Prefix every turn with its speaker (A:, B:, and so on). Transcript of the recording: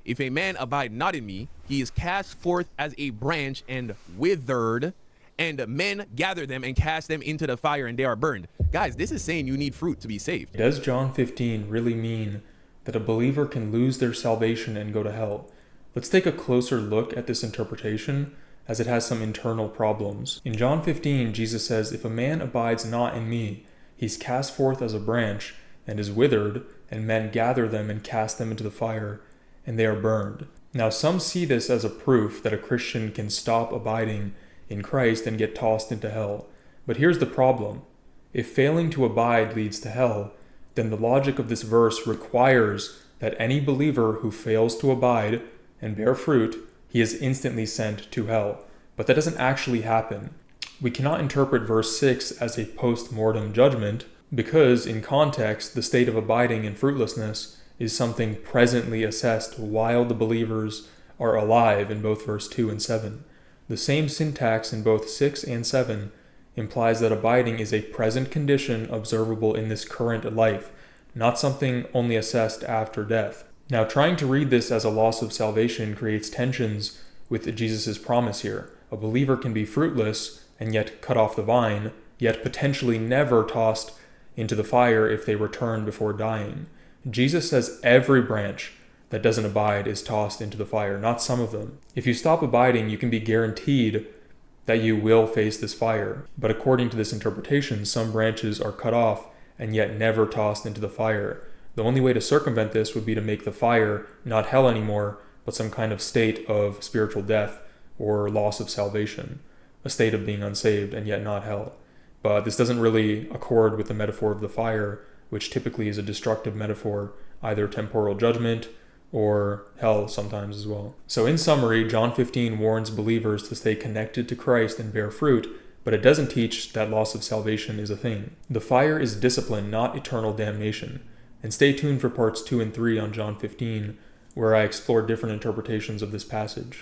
A: If a man abide not in me, he is cast forth as a branch and withered, and men gather them and cast them into the fire, and they are burned. Guys, this is saying you need fruit to be saved.
B: Does John 15 really mean that a believer can lose their salvation and go to hell? Let's take a closer look at this interpretation, as it has some internal problems. In John 15, Jesus says, "If a man abides not in me, he's cast forth as a branch and is withered, and men gather them and cast them into the fire, and they are burned." Now, some see this as a proof that a Christian can stop abiding in Christ and get tossed into hell. But here's the problem. If failing to abide leads to hell, then the logic of this verse requires that any believer who fails to abide and bear fruit, he is instantly sent to hell. But that doesn't actually happen. We cannot interpret verse 6 as a post-mortem judgment, because in context, the state of abiding in fruitlessness is something presently assessed while the believers are alive in both verse 2 and 7. The same syntax in both 6 and 7 implies that abiding is a present condition observable in this current life, not something only assessed after death. Now, trying to read this as a loss of salvation creates tensions with Jesus' promise here. A believer can be fruitless and yet cut off the vine, yet potentially never tossed into the fire if they return before dying. Jesus says every branch that doesn't abide is tossed into the fire, not some of them. If you stop abiding, you can be guaranteed that you will face this fire. But according to this interpretation, some branches are cut off and yet never tossed into the fire. The only way to circumvent this would be to make the fire not hell anymore, but some kind of state of spiritual death or loss of salvation, a state of being unsaved and yet not hell. But this doesn't really accord with the metaphor of the fire, which typically is a destructive metaphor, either temporal judgment or hell sometimes as well. So in summary, John 15 warns believers to stay connected to Christ and bear fruit, but it doesn't teach that loss of salvation is a thing. The fire is discipline, not eternal damnation. And stay tuned for parts 2 and 3 on John 15, where I explore different interpretations of this passage.